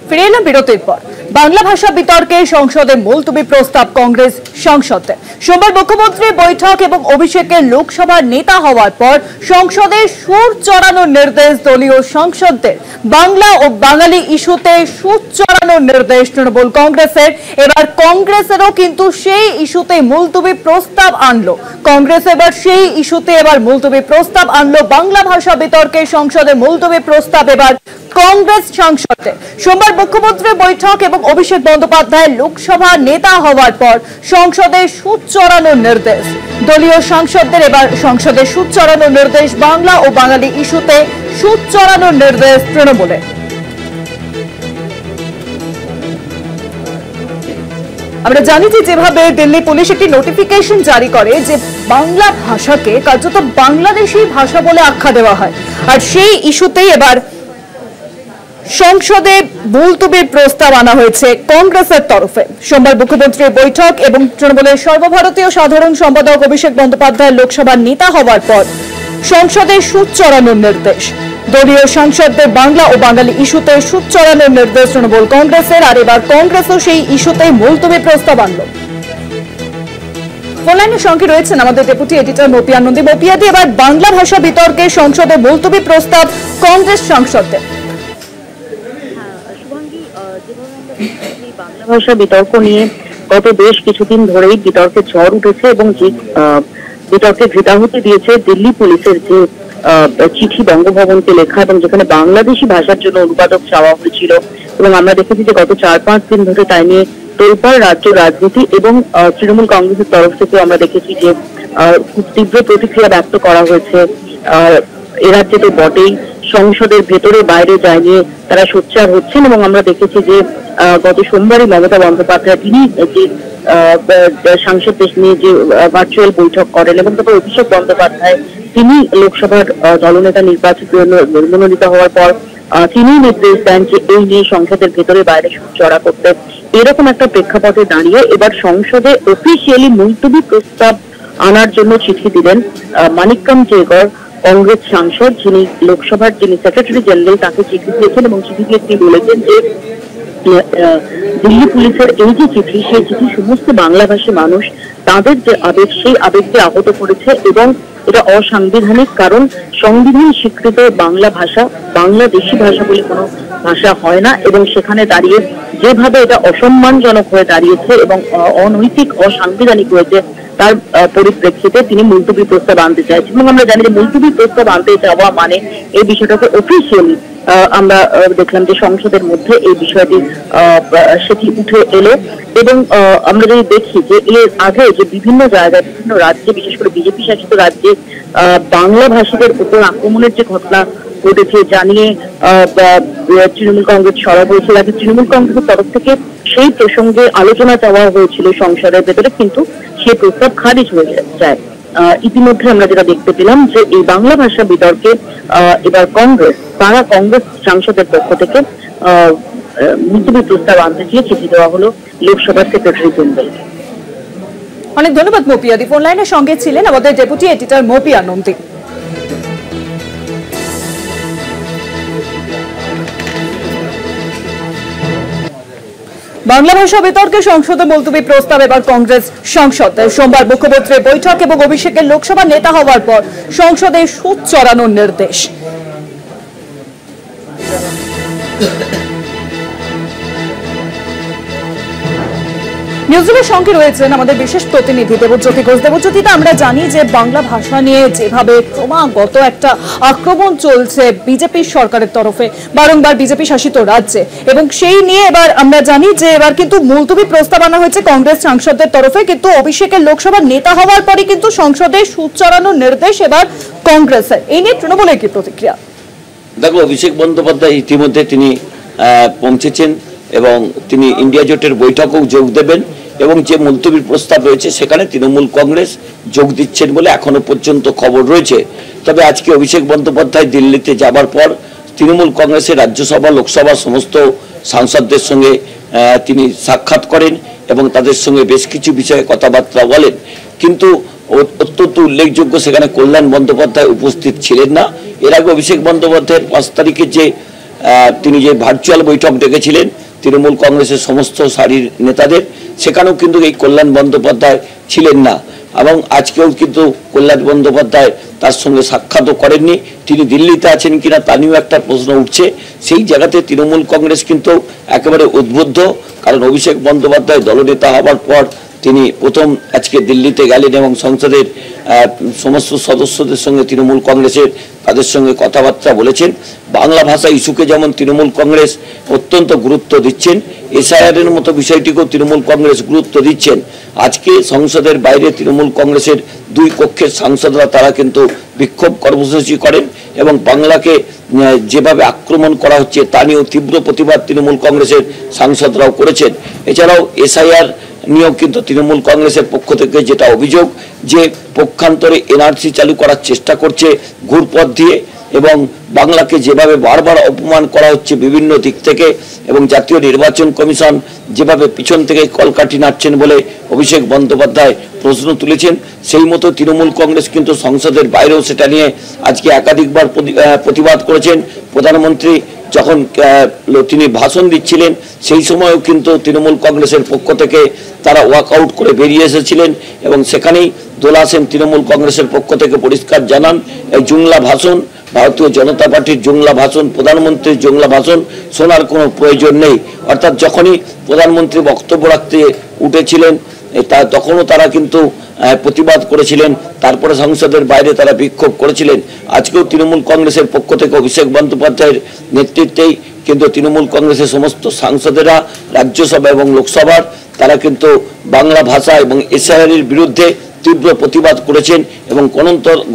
ফিরে এলাম বিরতির পর। বাংলা ভাষা বিতর্কে সংসদে মুলতবি প্রস্তাব কংগ্রেস সাংসদে। সোমবার মুখ্যমন্ত্রী বৈঠক এবং অভিষেকের লোকসভার নেতা হওয়ার পর সংসদে সুর চড়ানোর নির্দেশ দলীয় সাংসদদের। বাংলা ও বাঙালি ইস্যুতে সুর চড়ানোর নির্দেশ তৃণমূল কংগ্রেসের। এবার কংগ্রেসেরও কিন্তু সেই ইস্যুতে মুলতবি প্রস্তাব আনলো কংগ্রেস। এবার সেই ইস্যুতে মুলতবি প্রস্তাব আনলো বাংলা ভাষা বিতর্কে সংসদে মুলতবি প্রস্তাব এবার কংগ্রেস সাংসদে। সোমবার মুখ্যমন্ত্রী বৈঠক এবং অভিষেক বন্দ্যোপাধ্যায় লোকসভা নেতা হওয়ার পর সংসদে সুর চড়ানোর নির্দেশ দলীয় সাংসদদের। এবার সংসদে সুর চড়ানোর নির্দেশ, বাংলা ও বাঙালি ইস্যুতে সুর চড়ানোর নির্দেশ তৃণমূলের। আমরা জানি যে যেভাবে দিল্লি পুলিশ একটি নোটিফিকেশন জারি করে যে বাংলা ভাষাকে কার্যত বাংলাদেশি ভাষা বলে আখ্যা দেওয়া হয়, আর সেই ইস্যুতেই এবার সংসদে মুলতবির প্রস্তাব আনা হয়েছে কংগ্রেসের তরফে। সোমবার মুখ্যমন্ত্রীর বৈঠক এবং তৃণমূলের সর্বভারতীয় সাধারণ সম্পাদক অভিষেক বন্দ্যোপাধ্যায় লোকসভার নেতা হওয়ার পর সংসদে সুর চড়ানোর নির্দেশ দলীয় সাংসদদের। বাংলা ও বাঙালি ইস্যুতে সুর চড়ানোর নির্দেশ তৃণমূল কংগ্রেসের, আর এবার কংগ্রেসও সেই ইস্যুতে মুলতবি প্রস্তাব আনলো। ফোনলাইনের সঙ্গে রয়েছেন আমাদের ডেপুটি এডিটর মপিয়া নন্দী। মপিয়াদি, এবার বাংলা ভাষা বিতর্কে সংসদে মুলতবি প্রস্তাব কংগ্রেস সাংসদদের। বাংলা ভাষা বিতর্ক নিয়ে গত বেশ কিছুদিন ধরেই বিতর্কের ঝড় উঠেছে এবং যে বিতর্কে ভৃতাহুতি দিয়েছে দিল্লি পুলিশের যে চিঠি বঙ্গভবনকে লেখা, এবং যেখানে বাংলাদেশি ভাষার জন্য অনুবাদক চাওয়া হয়েছিল। এবং আমরা দেখেছি যে গত 4-5 দিন ধরে তাই নিয়ে তোলপাড় রাজ্য রাজনীতি, এবং তৃণমূল কংগ্রেসের তরফ থেকে আমরা দেখেছি যে খুব তীব্র প্রতিক্রিয়া ব্যক্ত করা হয়েছে। এ রাজ্যে তো বটেই, সংসদের ভেতরে বাইরে যায় নিয়ে তারা সোচ্চার হচ্ছেন। এবং আমরা দেখেছি যে গত সোমবারই মমতা বন্দ্যোপাধ্যায় তিনি যে সাংসদদের নিয়ে যে ভার্চুয়াল বৈঠক করেন, এবং তারপর অভিষেক বন্দ্যোপাধ্যায় তিনি লোকসভার দলনেতা নির্বাচিত মনোনীত হওয়ার পর তিনি নির্দেশ দেন যে এই নিয়ে সংসদের ভেতরে বাইরে সুর চড়া করতে। এরকম একটা প্রেক্ষাপটে দাঁড়িয়ে এবার সংসদে অফিসিয়ালি মুলতবি প্রস্তাব আনার জন্য চিঠি দিলেন মানিক্যম টেগর, কংগ্রেস সাংসদ, যিনি লোকসভার যিনি সেক্রেটারি জেনারেল, তাকে চিঠি দিয়েছেন। এবং চিঠি দিয়ে তিনি বলেছেন যে দিল্লি পুলিশের এই যে চিঠি, সেই চিঠি সমস্ত বাংলাভাষী মানুষ তাদের যে আবেগ, সেই আবেগকে আহত করেছে এবং এটা অসাংবিধানিক। কারণ সংবিধান স্বীকৃত বাংলা ভাষা বাংলাদেশি ভাষা বলে কোনো ভাষা হয় না, এবং সেখানে দাঁড়িয়ে যেভাবে এটা অসম্মানজনক হয়ে দাঁড়িয়েছে এবং অনৈতিক অসাংবিধানিক হয়েছে, তার পরিপ্রেক্ষিতে তিনি মুলতবি প্রস্তাব আনতে চাইছেন। এবং আমরা জানি যে মুলতবি প্রস্তাব আনতে চাওয়া মানে এই বিষয়টাকে অফিসিয়ালি আমরা দেখলাম যে সংসদের মধ্যে এই বিষয়টি সেটি উঠে এলো। এবং আমরা যদি দেখি যে এর আগে যে বিভিন্ন জায়গায় বিভিন্ন রাজ্যে, বিশেষ করে বিজেপি শাসিত রাজ্যে বাংলা ভাষীদের উপর আক্রমণের যে ঘটনা ঘটেছে, জানিয়ে তৃণমূল কংগ্রেস সরব হয়েছিল। আগে তৃণমূল কংগ্রেসের তরফ থেকে সেই প্রসঙ্গে আলোচনা চাওয়া হয়েছিল সংসদের ভেতরে, কিন্তু সেই প্রস্তাব খারিজ হয়ে যায়। ইতিমধ্যে আমরা যেটা দেখতে পেলাম যে এই বাংলা ভাষা বিতর্কে এবার কংগ্রেস সাংসদের পক্ষ থেকে মুলতবি প্রস্তাব আনতে চেয়ে চিঠি দেওয়া হলো লোকসভার সেক্রেটারি জেনারেলকে। অনেক ধন্যবাদ মপিয়াদি। ফোন লাইনের সঙ্গে ছিলেন আমাদের ডেপুটি এডিটর মপিয়া নন্দী। বাংলা ভাষা বিতর্কে সংসদে মুলতবি প্রস্তাব এবার কংগ্রেস সাংসদদের। সোমবার মুখ্যমন্ত্রীর বৈঠক এবং অভিষেকের লোকসভা নেতা হওয়ার পর সংসদে সুর চড়ানোর নির্দেশ। নিউজরুমের সঙ্গে রয়েছেন আমাদের বিশেষ প্রতিনিধি দেবজ্যোতি ঘোষ। দেবজ্যোতিটা, আমরা জানি যে বাংলা ভাষা নিয়ে যেভাবে ক্রমাগত একটা আক্রমণ চলছে বিজেপি সরকারের তরফে বারংবার বিজেপি শাসিত রাজ্যে, এবং সেই নিয়ে এবার আমরা জানি যে এবার কিন্তু মুলতবি প্রস্তাব আনা হয়েছে কংগ্রেস সাংসদদের তরফে। কিন্তু অভিষেকের লোকসভার নেতা হওয়ার পরে কিন্তু সংসদে সুর চড়ানোর নির্দেশ এবার কংগ্রেসের। এই নিয়ে তৃণমূলের কি প্রতিক্রিয়া? দেখো, অভিষেক বন্দ্যোপাধ্যায় ইতিমধ্যে তিনি পৌঁছেছেন এবং তিনি ইন্ডিয়া জোটের বৈঠকেও যোগ দেবেন, এবং যে মুলতবির প্রস্তাব রয়েছে সেখানে তৃণমূল কংগ্রেস যোগ দিচ্ছেন বলে এখনো পর্যন্ত খবর রয়েছে। তবে আজকে অভিষেক বন্দ্যোপাধ্যায় দিল্লিতে যাবার পর তৃণমূল কংগ্রেসের রাজ্যসভা লোকসভা সমস্ত সাংসদদের সঙ্গে তিনি সাক্ষাৎ করেন এবং তাদের সঙ্গে বেশ কিছু বিষয়ে কথাবার্তা বলেন। কিন্তু অত্যন্ত উল্লেখযোগ্য, সেখানে কল্যাণ বন্দ্যোপাধ্যায় উপস্থিত ছিলেন না। এর আগে অভিষেক বন্দ্যোপাধ্যায়ের 5 তারিখে যে তিনি যে ভার্চুয়াল বৈঠক ডেকেছিলেন তৃণমূল কংগ্রেসের সমস্ত সারির নেতাদের, সেখানেও কিন্তু এই কল্যাণ বন্দ্যোপাধ্যায় ছিলেন না এবং আজকেও কিন্তু কল্যাণ বন্দ্যোপাধ্যায় তার সঙ্গে সাক্ষাৎও করেননি। তিনি দিল্লিতে আছেন কিনা তা নিয়েও একটা প্রশ্ন উঠছে। সেই জায়গাতে তৃণমূল কংগ্রেস কিন্তু একেবারে উদ্বুদ্ধ, কারণ অভিষেক বন্দ্যোপাধ্যায় দলনেতা হওয়ার পর তিনি প্রথম আজকে দিল্লিতে গেলেন এবং সংসদের সমস্ত সদস্যদের সঙ্গে তৃণমূল কংগ্রেসের তাদের সঙ্গে কথাবার্তা বলেছেন। বাংলা ভাষা ইস্যুকে যেমন তৃণমূল কংগ্রেস অত্যন্ত গুরুত্ব দিচ্ছেন, এসআইআরের মতো বিষয়টিকেও তৃণমূল কংগ্রেস গুরুত্ব দিচ্ছেন। আজকে সংসদের বাইরে তৃণমূল কংগ্রেসের দুই কক্ষের সাংসদরা তারা কিন্তু বিক্ষোভ কর্মসূচি করেন এবং বাংলাকে যেভাবে আক্রমণ করা হচ্ছে তা নিয়েও তীব্র প্রতিবাদ তৃণমূল কংগ্রেসের সাংসদরাও করেছেন। এছাড়াও এসআইআর নিয়েও কিন্তু তৃণমূল কংগ্রেসের পক্ষ থেকে যেটা অভিযোগ যে পক্ষান্তরে এনআরসি চালু করার চেষ্টা করছে ঘুরপথ দিয়ে এবং বাংলাকে যেভাবে বারবার অপমান করা হচ্ছে বিভিন্ন দিক থেকে এবং জাতীয় নির্বাচন কমিশন যেভাবে পিছন থেকে কলকাঠি নাড়ছেন বলে অভিষেক বন্দ্যোপাধ্যায় প্রশ্ন তুলেছেন, সেই মতো তৃণমূল কংগ্রেস কিন্তু সংসদের বাইরেও সেটা নিয়ে আজকে একাধিকবার প্রতিবাদ করেছেন। প্রধানমন্ত্রী যখন তিনি ভাষণ দিচ্ছিলেন সেই সময়ও কিন্তু তৃণমূল কংগ্রেসের পক্ষ থেকে তারা ওয়াকআউট করে বেরিয়ে এসেছিলেন এবং সেখানেই দোলা সেন তৃণমূল কংগ্রেসের পক্ষ থেকে পরিষ্কার জানান এই জুংলা ভাষণ, ভারতীয় জনতা পার্টির জুংলা ভাষণ, প্রধানমন্ত্রীর জুংলা ভাষণ শোনার কোনো প্রয়োজন নেই। অর্থাৎ যখনই প্রধানমন্ত্রী বক্তব্য রাখতে উঠেছিলেন তখনও তারা কিন্তু প্রতিবাদ করেছিলেন, তারপরে সংসদের বাইরে তারা বিক্ষোভ করেছিলেন। আজকেও তৃণমূল কংগ্রেসের পক্ষ থেকে অভিষেক বন্দ্যোপাধ্যায়ের নেতৃত্বেই কিন্তু তৃণমূল কংগ্রেসের সমস্ত সাংসদেরা রাজ্যসভা এবং লোকসভার তারা কিন্তু বাংলা ভাষা এবং এসআইআরের বিরুদ্ধে তীব্র প্রতিবাদ করেছেন এবং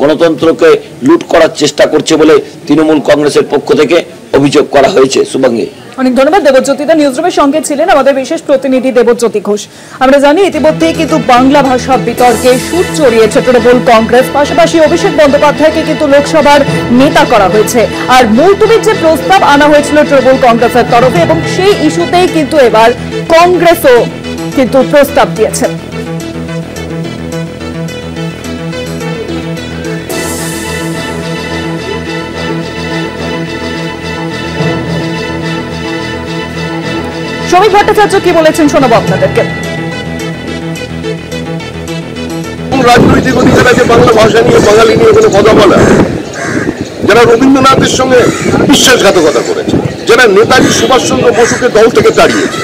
গণতন্ত্রকে লুট করার চেষ্টা করছে বলে তৃণমূল কংগ্রেসের পক্ষ থেকে অভিযোগ করা হয়েছে। শুভাঙ্গী, অনেক ধন্যবাদ। দেবজ্যোতিদা নিউজরুমের সঙ্গে ছিলেন আমাদের বিশেষ প্রতিনিধি দেবজ্যোতি ঘোষ। আমরা জানি ইতিমধ্যে কিন্তু বাংলা ভাষা বিতর্কে সুর চড়িয়েছে তৃণমূল কংগ্রেস, পাশাপাশি অভিষেক বন্দ্যোপাধ্যায়কে কিন্তু লোকসভার নেতা করা হয়েছে। আর মুলতবির যে প্রস্তাব আনা হয়েছিল তৃণমূল কংগ্রেসের তরফে এবং সেই ইস্যুতেই কিন্তু এবার কংগ্রেসও কিন্তু প্রস্তাব দিয়েছে। শ্রমিক ভট্টাচার্য কি বলেছেন শোনাবো আপনাদেরকে। রাজনৈতিক অধিকার আছে বাংলা ভাষা নিয়ে, বাঙালি নিয়ে কোনো কথা বলা, যারা রবীন্দ্রনাথের সঙ্গে বিশ্বাসঘাতকতা করেছে, যারা নেতাজি সুভাষচন্দ্র বসুকে দল থেকে তাড়িয়েছে,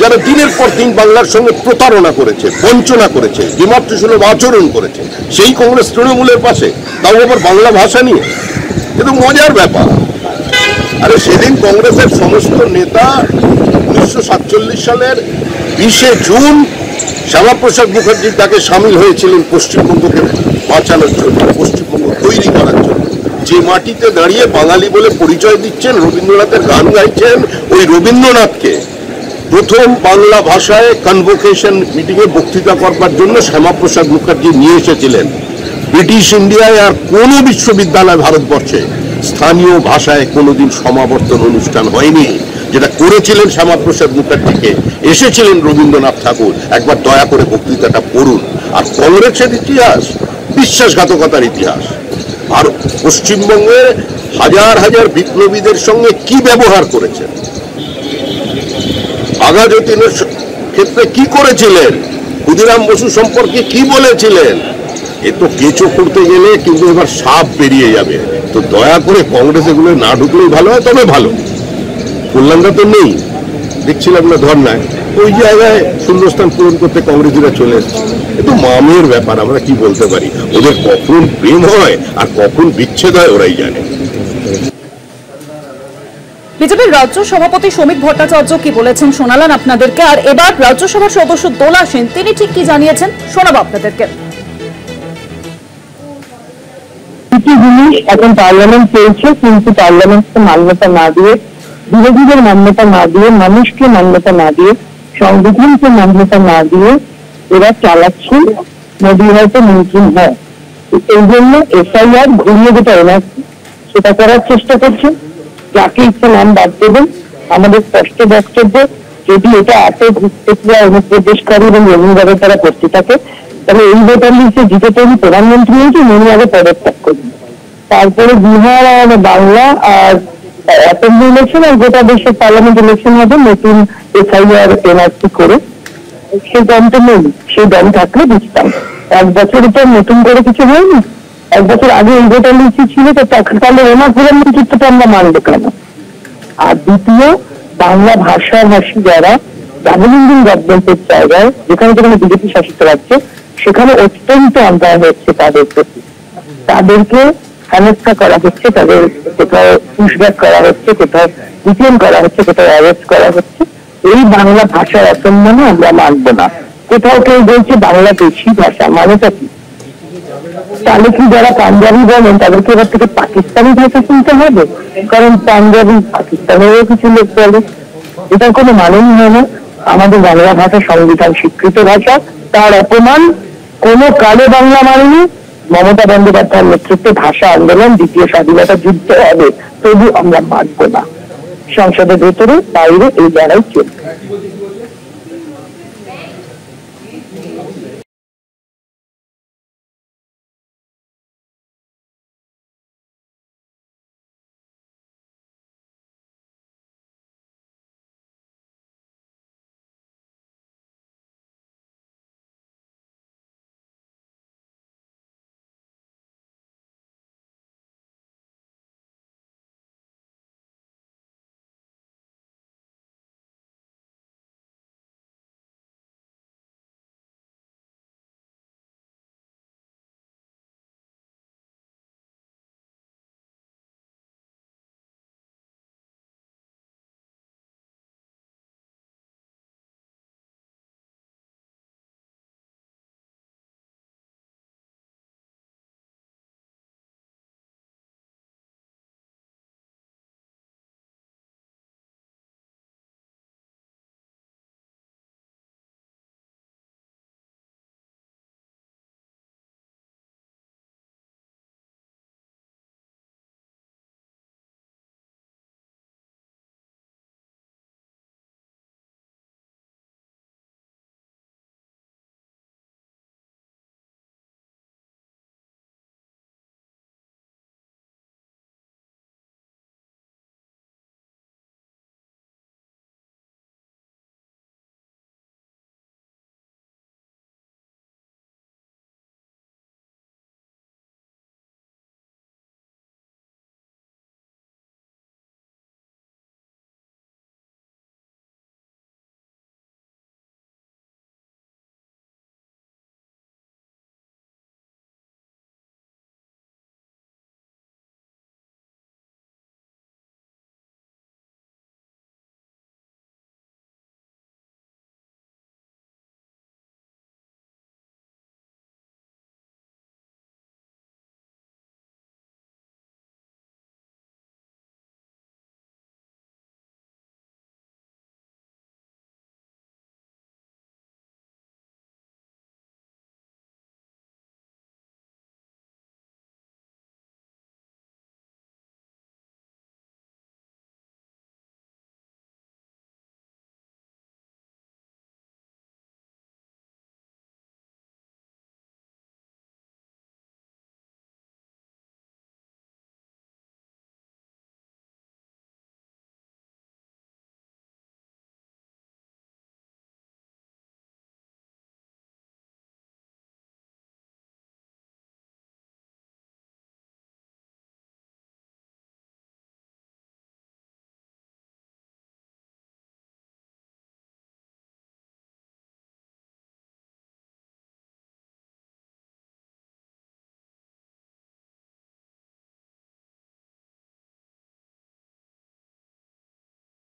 যারা দিনের পর দিন বাংলার সঙ্গে প্রতারণা করেছে, বঞ্চনা করেছে, দ্বিমাতৃসুলভ আচরণ করেছে, সেই কংগ্রেস তৃণমূলের পাশে, তাও আবার বাংলা ভাষা নিয়ে। কিন্তু মজার ব্যাপার, আরে সেদিন কংগ্রেসের সমস্ত নেতা 1947 সালের 20 জুন শ্যামাপ্রসাদ মুখার্জির ডাকে সামিল হয়েছিলেন পশ্চিমবঙ্গকে বাঁচানোর জন্য, পশ্চিমবঙ্গ তৈরি করার জন্য। যে মাটিতে দাঁড়িয়ে বাঙালি বলে পরিচয় দিচ্ছেন, রবীন্দ্রনাথের গান গাইছেন, ওই রবীন্দ্রনাথকে প্রথম বাংলা ভাষায় কনভোকেশন মিটিংয়ে বক্তৃতা করবার জন্য শ্যামাপ্রসাদ মুখার্জি নিয়ে এসেছিলেন। ব্রিটিশ ইন্ডিয়ায় আর কোনো বিশ্ববিদ্যালয় ভারতবর্ষে স্থানীয় ভাষায় কোনোদিন সমাবর্তন অনুষ্ঠান হয়নি, যেটা করেছিলেন শ্যামাপ্রসাদ মুখার্জিকে এসেছিলেন রবীন্দ্রনাথ ঠাকুর। একবার দয়া করে বক্তৃতাটা পড়ুন। আর কংগ্রেসের ইতিহাস বিশ্বাসঘাতকতার ইতিহাস। আর পশ্চিমবঙ্গে হাজার হাজার বিপ্লবীদের সঙ্গে কি ব্যবহার করেছেন, আগা যতীনের ক্ষেত্রে কি করেছিলেন, ক্ষুদিরাম বসু সম্পর্কে কি বলেছিলেন, এ তো কেঁচো করতে গেলে কিন্তু এবার সাপ বেরিয়ে যাবে। তো দয়া করে কংগ্রেস এগুলো না ঢুকলেই ভালো হয়, তবে ভালো। কল্যাণটা তো নেই, দেখছিলাম না ধর্নায়, ওই জায়গায় শূন্যস্থান পূরণ করতে কংগ্রেসীরা চলে এসছে। এ তো মামের ব্যাপার, আমরা কি বলতে পারি, ওদের কখন প্রেম হয় আর কখন বিচ্ছেদ হয় ওরাই জানে। বিজেপির রাজ্য সভাপতি শ্রমিক ভট্টাচার্য কি বলেছেন শোনালেন আপনাদেরকে। আর এবার রাজ্যসভার সদস্য দোলা সেন তিনি ঠিক কি জানিয়েছেন শোনাবো আপনাদেরকে। জিনিস এখন পার্লামেন্ট চলছে, কিন্তু পার্লামেন্টকে মান্যতা না দিয়ে, বিরোধীদের মান্যতা না দিয়ে, মানুষকে মান্যতা না দিয়ে, সংবিধানকে মান্যতা না দিয়ে এরা চালাচ্ছেন। মোদী হয়তো মন্ত্রী হয়, এই জন্য এসআইআর ঘুরিয়ে যেটা এনআরসি সেটা করার চেষ্টা করছেন। যাকে ইচ্ছা নাম বাদ দেবেন। আমাদের স্পষ্ট বক্তব্য, যদি এটা এত ঘুরতে অনুপ্রবেশকারী এবং রবীন্দ্রনাথের দ্বারা করতে থাকে, তাহলে এই ভোটার লিস্টে জিতে তৈরি প্রধানমন্ত্রী হয়েছে, উনি আগে পদত্যাগ করবেন। তারপরে বিহার আর বাংলা আর অ্যাসেম্বলি ইলেকশন আর গোটা দেশের পার্লামেন্ট ইলেকশন হবে নতুন এসআইআর এনআরসি করে। সেই দমটা নেই, সেই দম থাকলে বুঝতাম। 1 বছরে তো নতুন করে কিছু হয়নি। 1 বছর আগে এই গোটা লিচি ছিল, তো তাহলে ওনার প্রধানমন্ত্রিত্বটা আমরা মানবো কেন? আর দ্বিতীয়, বাংলা ভাষাভাষী যারা ডাবল ইঞ্জিন গভর্নমেন্টের জায়গায়, যেখানে যেখানে বিজেপি শাসিত রাজ্যে, সেখানে অত্যন্ত অন্যায় হচ্ছে তাদের প্রতি। তাদেরকে হেনস্থা করা হচ্ছে, তাদের কোথাও পুশব্যাক করা হচ্ছে, কোথাও ডিটেইন করা হচ্ছে, কোথাও অ্যারেস্ট করা হচ্ছে। এই বাংলা ভাষার অসম্মানে আমরা মানবো না। কোথাও কেউ বলছে বাংলা দেশি ভাষা, মানেটা কি? তাহলে কি যারা পাঞ্জাবি বলেন তাদেরকে এবার থেকে পাকিস্তানি ভাষা শুনতে হবে? কারণ পাঞ্জাবি পাকিস্তানেরও কিছু লোক বলে, এটার কোনো মানেই হয় না। আমাদের বাংলা ভাষা সংবিধান স্বীকৃত ভাষা, তার অপমান কোনো কালে বাংলা মানেনি। মমতা বন্দ্যোপাধ্যায়ের নেতৃত্বে ভাষা আন্দোলন, দ্বিতীয় স্বাধীনতা যুদ্ধ হবে, তবু আমরা মানব না। সংসদের ভেতরে বাইরে এই লড়াই চলবে।